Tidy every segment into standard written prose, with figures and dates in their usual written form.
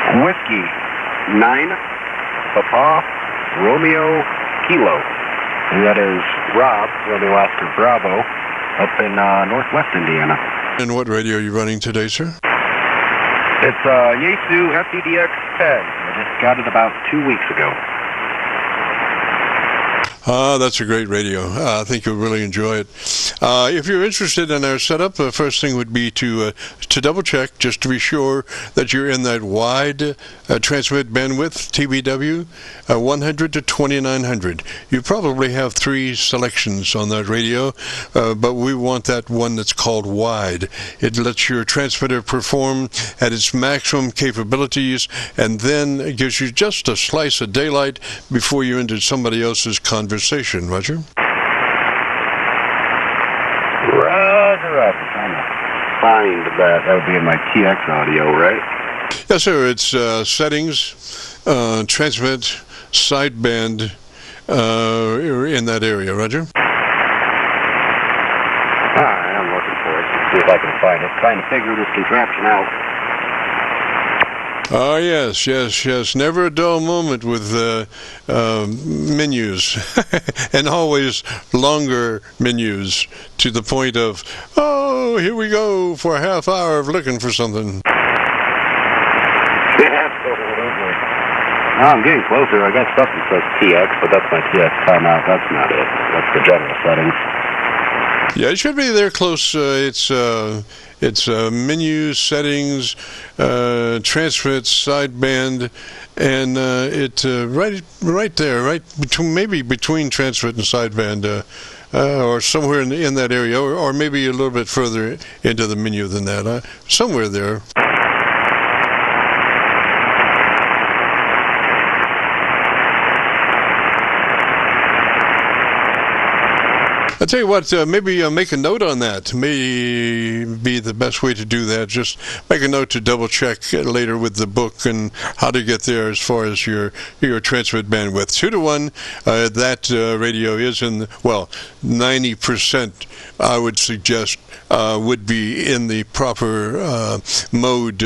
Whiskey 9, Papa, Romeo, Kilo. And that is Rob, Romeo Oscar Bravo, up in northwest Indiana. And what radio are you running today, sir? It's Yaesu FTDX-10. I just got it about 2 weeks ago. That's a great radio. I think you'll really enjoy it. If you're interested in our setup, the first thing would be to double check, just to be sure that you're in that wide transmit bandwidth, TBW, 100 to 2900. You probably have 3 selections on that radio, but we want that one that's called wide. It lets your transmitter perform at its maximum capabilities, and then it gives you just a slice of daylight before you enter somebody else's conversation. Roger? Roger. Trying to find that. That would be in my TX audio, right? Yes, sir. It's settings, transmit, sideband, in that area. Roger? All right, I'm looking for it. Let's see if I can find it. Trying to figure this contraption out. Oh, yes. Never a dull moment with menus, and always longer menus, to the point of, oh, here we go for a half hour of looking for something. Absolutely. No, I'm getting closer. I got stuff that says TX, but that's my TX timeout. That's not it. That's the general settings. Yeah, it should be there close. It's menu, settings, transmit, sideband, and right there, right between, maybe between transmit and sideband, or somewhere in that area, or maybe a little bit further into the menu than that, somewhere there. I'll tell you what, maybe make a note on that. May be the best way to do that. Just make a note to double check later with the book and how to get there as far as your transmit bandwidth. 2 to 1, that radio is in, 90%, I would suggest, would be in the proper mode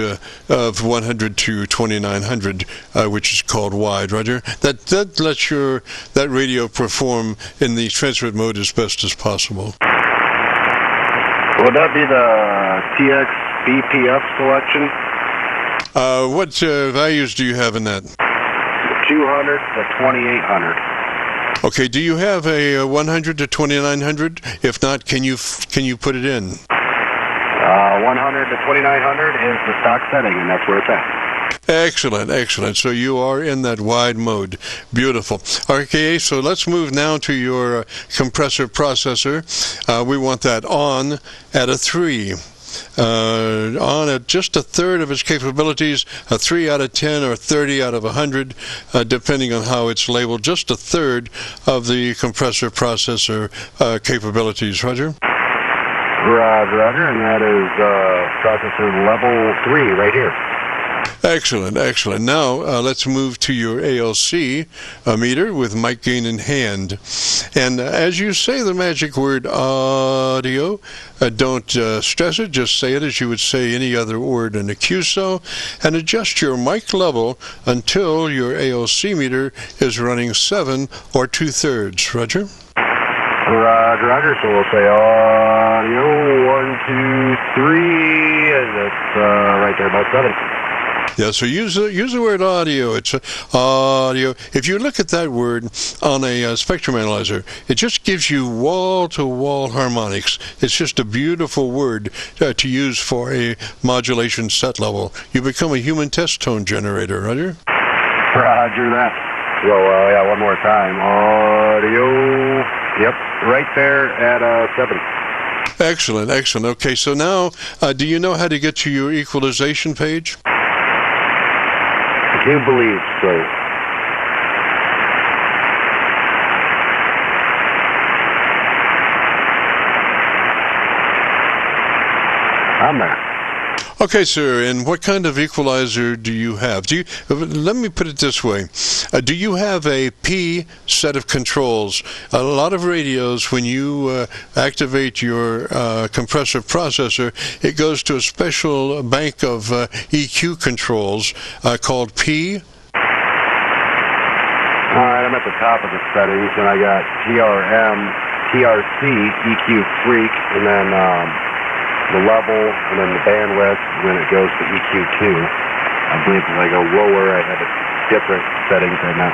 of 100 to 2900, which is called wide, Roger. That lets that radio perform in the transmit mode as best as possible. Would that be the TX BPF selection? What values do you have in that? 200 to 2800. Okay, do you have a 100 to 2900? If not, can you put it in? 100 to 2900 is the stock setting, and that's where it's at. Excellent. So you are in that wide mode. Beautiful. Okay, so let's move now to your compressor processor. We want that on at a 3. On at just a third of its capabilities, a 3 out of 10 or 30 out of 100, depending on how it's labeled, just a third of the compressor processor capabilities. Roger? Roger, and that is processor level 3 right here. Excellent. Now let's move to your ALC meter with mic gain in hand. And as you say the magic word audio, don't stress it, just say it as you would say any other word in a Qso, and adjust your mic level until your ALC meter is running 7 or 2/3. Roger? Roger, so we'll say audio 1, 2, 3, and that's right there about 7. Yeah, so use the word audio. It's audio. If you look at that word on a spectrum analyzer, it just gives you wall-to-wall harmonics. It's just a beautiful word to use for a modulation set level. You become a human test tone generator, Roger? Roger that. So, one more time. Audio, yep, right there at 7. Excellent. Okay, so now, do you know how to get to your equalization page? I do believe so. I'm there. Okay, sir, and what kind of equalizer do you have? Let me put it this way. Do you have a P set of controls? A lot of radios, when you activate your compressor processor, it goes to a special bank of EQ controls called P. All right, I'm at the top of the settings, and I got PRM, TRC, EQ Freak, and then the level, and then the bandwidth when it goes to EQ2. I believe as I go lower, I have a different settings, and that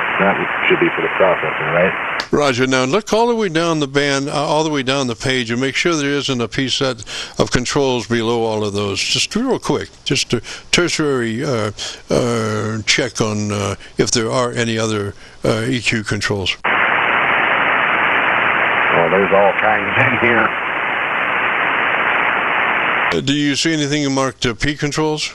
should be for the processor, right? Roger. Now look all the way down the band, all the way down the page, and make sure there isn't a P set of controls below all of those. Just real quick, just a tertiary check on if there are any other EQ controls. Oh, there's all kinds in here. Do you see anything marked P controls?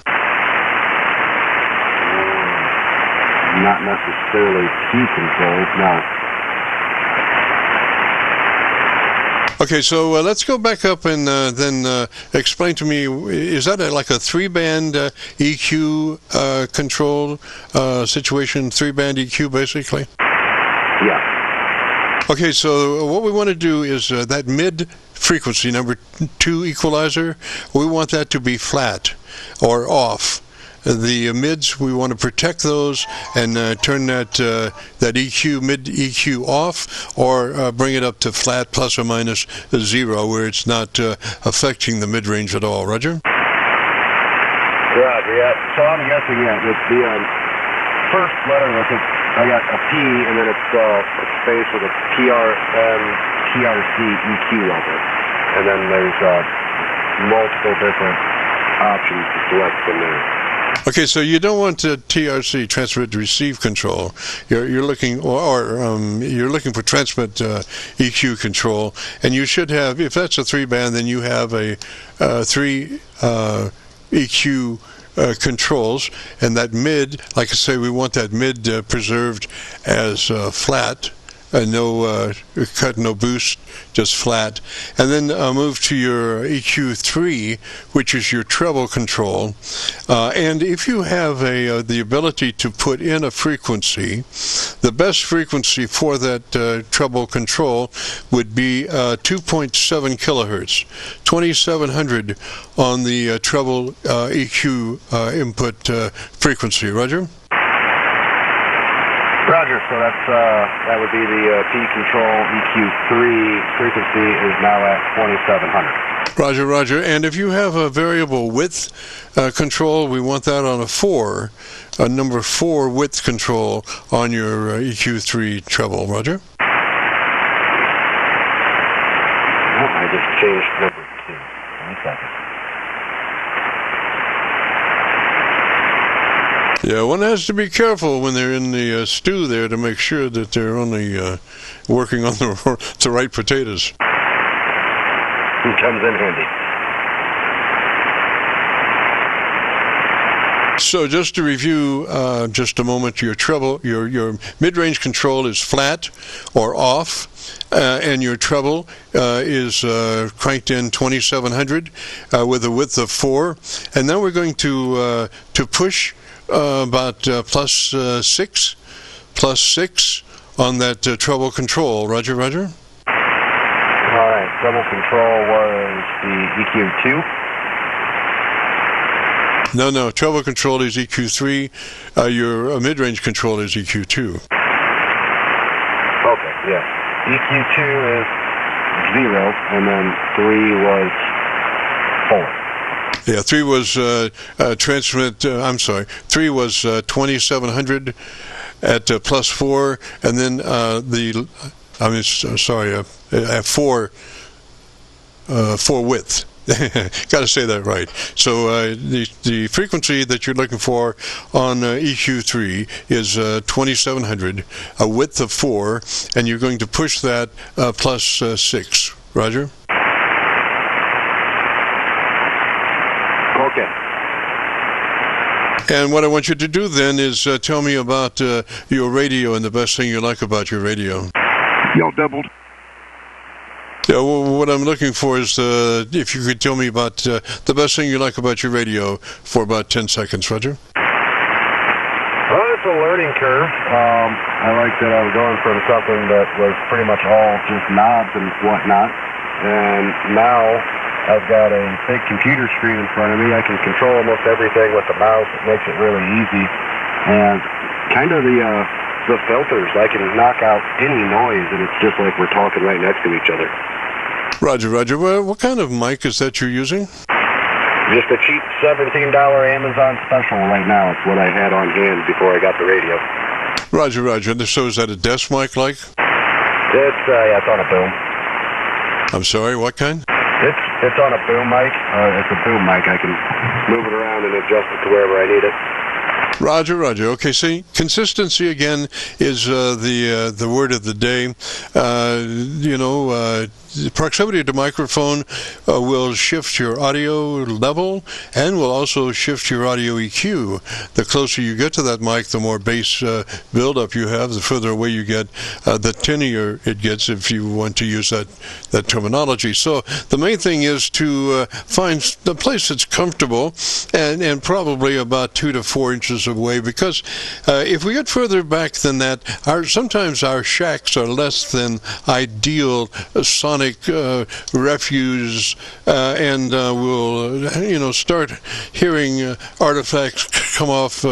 Not necessarily P controls, no. Okay, so let's go back up and then explain to me, is that like a three-band EQ control situation, three-band EQ basically? Yeah. Okay, so what we want to do is that mid-frequency, number 2 equalizer, we want that to be flat or off. The mids, we want to protect those and turn that EQ, mid EQ off, or bring it up to flat plus or minus 0, where it's not affecting the mid-range at all. Roger? Roger, yeah. So I'm guessing, with the first letter, I think I got a P, and then it's a space with a PRM, TRC, EQ level. And then there's multiple different options to select from there. Okay, so you don't want TRC, transmit to receive control. You're looking, you're looking for transmit EQ control, and you should have. If that's a 3-band, then you have a 3 EQ controls, and that mid, like I say, we want that mid preserved as flat. No cut, no boost, just flat. And then move to your EQ3, which is your treble control. And if you have the ability to put in a frequency, the best frequency for that treble control would be 2.7 kilohertz, 2700 on the treble EQ input frequency. Roger? Roger, so that would be the P control EQ3 frequency is now at 2700. Roger, Roger. And if you have a variable width control, we want that on a number 4 width control on your EQ3 treble. Roger? I just changed number 2. 1 second. Yeah, one has to be careful when they're in the stew there to make sure that they're only working on the right potatoes. It comes in handy. So just to review just a moment, your treble, your mid-range control is flat or off, and your treble is cranked in 2700 with a width of 4, and now we're going to push about plus 6 on that treble control. Roger, Roger? All right, treble control was the EQ2? No, treble control is EQ3. Your mid-range control is EQ2. Okay, yeah. EQ2 is 0, and then 3 was 4. Yeah, 3 was transmit. 3 was 2700 at plus 4, and then at 4 width. Got to say that right. So the frequency that you're looking for on EQ3 is 2700, a width of 4, and you're going to push that plus 6. Roger? Okay. And what I want you to do then is tell me about your radio and the best thing you like about your radio. Y'all doubled. Yeah, well, what I'm looking for is if you could tell me about the best thing you like about your radio for about 10 seconds, Roger. Well, it's a learning curve. I like that I was going from something that was pretty much all just knobs and whatnot, and now I've got a big computer screen in front of me. I can control almost everything with the mouse. It makes it really easy, and kind of the filters, I can knock out any noise, and it's just like we're talking right next to each other. Roger, Roger. Well, what kind of mic is that you're using? Just a cheap $17 Amazon special right now. It's what I had on hand before I got the radio. Roger, Roger. So is that a desk mic like? It's on a boom. I'm sorry, what kind? It's on a boom mic. It's a boom mic. I can move it around and adjust it to wherever I need it. Roger, Roger. Okay, see, consistency again is the word of the day. Proximity to microphone will shift your audio level and will also shift your audio EQ. The closer you get to that mic, the more bass buildup you have. The further away you get, the tinnier it gets, if you want to use that terminology. So the main thing is to find the place that's comfortable and probably about 2 to 4 inches away, because if we get further back than that, sometimes our shacks are less than ideal sonic refuse, and we'll start hearing artifacts come off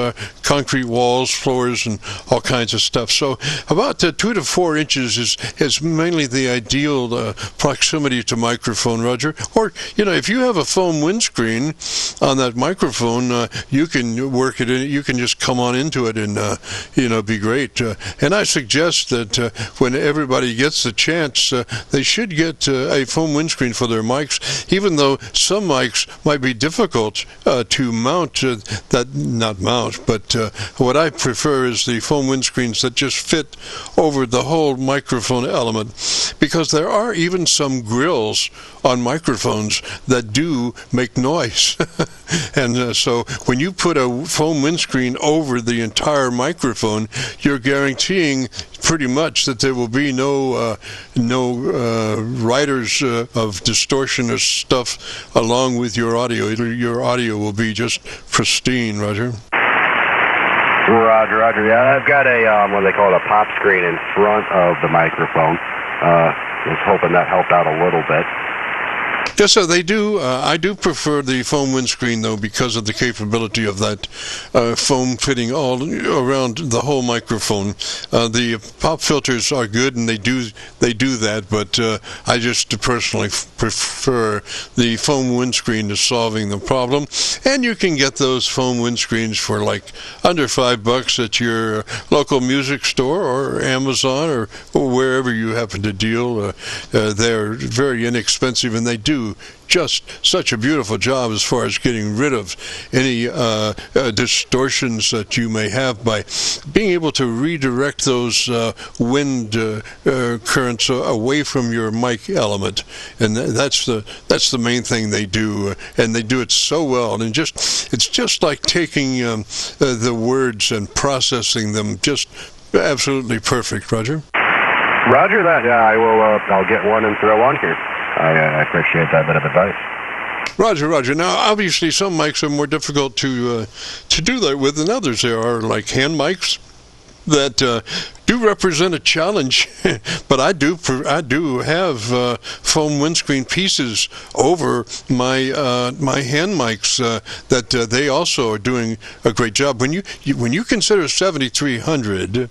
concrete walls, floors, and all kinds of stuff. So about 2 to 4 inches is mainly the ideal proximity to microphone, Roger. Or, if you have a foam windscreen on that microphone, you can work it in. You can just come on into it and, be great. And I suggest that when everybody gets the chance, they should get a foam windscreen for their mics, even though some mics might be difficult to mount, but what I prefer is the foam windscreens that just fit over the whole microphone element, because there are even some grills on microphones that do make noise. And so when you put a foam windscreen over the entire microphone, you're guaranteeing pretty much that there will be no riders of distortionist stuff along with your audio. Your audio will be just pristine, Roger. Roger. Yeah, I've got a what they call it, a pop screen in front of the microphone. Was hoping that helped out a little bit. Yes, sir, they do. I do prefer the foam windscreen, though, because of the capability of that foam fitting all around the whole microphone. The pop filters are good, and they do that, but I just personally prefer the foam windscreen to solving the problem. And you can get those foam windscreens for like under $5 at your local music store or Amazon or wherever you happen to deal. They're very inexpensive, and they do just such a beautiful job as far as getting rid of any distortions that you may have by being able to redirect those wind currents away from your mic element. And that's the main thing they do, and they do it so well. And it's just like taking the words and processing them just absolutely perfect, Roger. Roger that. Yeah, I will. I'll get one and throw on here. I appreciate that bit of advice. Roger. Now, obviously, some mics are more difficult to do that with than others. There are like hand mics that do represent a challenge, but I do have foam windscreen pieces over my hand mics that they also are doing a great job. When you consider 7300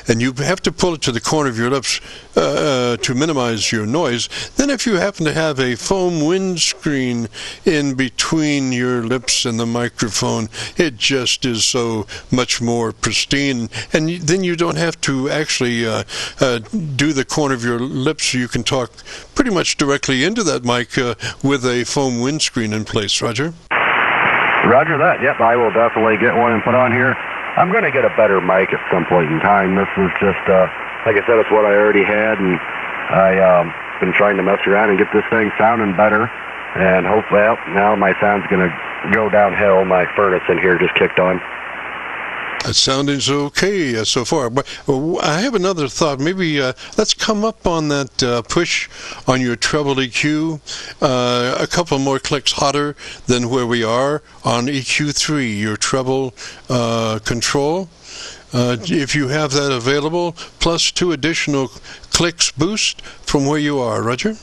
and you have to pull it to the corner of your lips to minimize your noise, then if you happen to have a foam windscreen in between your lips and the microphone, it just is so much more pristine, and then you don't have to actually do the corner of your lips, so you can talk pretty much directly into that mic with a foam windscreen in place, Roger. Roger that. Yep, I will definitely get one and put on here. I'm going to get a better mic at some point in time. This was just, like I said, it's what I already had, and I've been trying to mess around and get this thing sounding better, and hopefully now my sound's going to go downhill. My furnace in here just kicked on. It sounds okay so far, but I have another thought. Maybe let's come up on that push on your treble EQ a couple more clicks hotter than where we are on EQ3, your treble control. If you have that available, plus 2 additional clicks boost from where you are. Roger?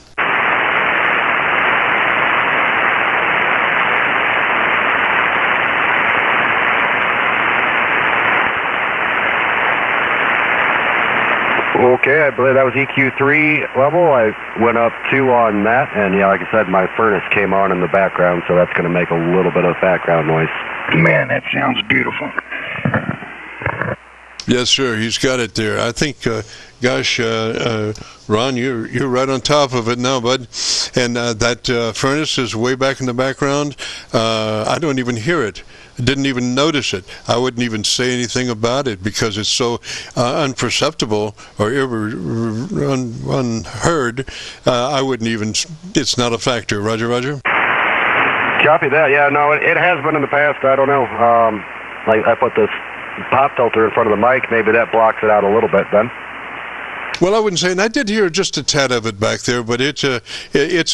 Okay, I believe that was EQ3 level. I went up 2 on that, and yeah, like I said, my furnace came on in the background, so that's going to make a little bit of background noise. Man, that sounds beautiful. Yes, sir. He's got it there. I think, gosh, Ron, you're right on top of it now, bud. And that furnace is way back in the background. I don't even hear it. I didn't even notice it. I wouldn't even say anything about it because it's so unperceptible or unheard. I wouldn't even. It's not a factor. Roger, Roger. Copy that. Yeah, no, it has been in the past. I don't know. Like I put this pop filter in front of the mic. Maybe that blocks it out a little bit then. Well, I wouldn't say, and I did hear just a tad of it back there, but it's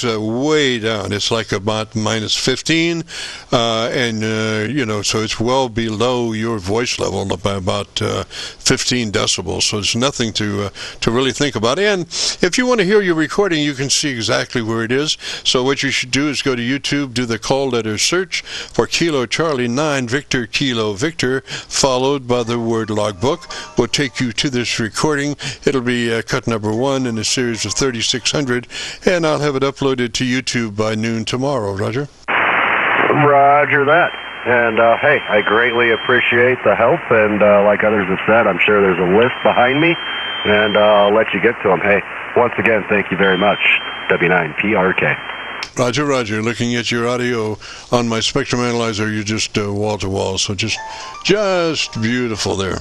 way down. It's like about minus 15, and you know, so it's well below your voice level by about 15 decibels. So it's nothing to really think about. And if you want to hear your recording, you can see exactly where it is. So what you should do is go to YouTube, do the call letter search for Kilo Charlie 9 Victor Kilo Victor, followed by the word logbook. Will take you to this recording. It'll be cut number 1 in a series of 3600, and I'll have it uploaded to YouTube by noon tomorrow. Roger? Roger that. And hey, I greatly appreciate the help, and like others have said, I'm sure there's a list behind me, and I'll let you get to them. Hey, once again, thank you very much, W9PRK. Roger, Roger. Looking at your audio on my spectrum analyzer, you're just wall to wall, so just beautiful there.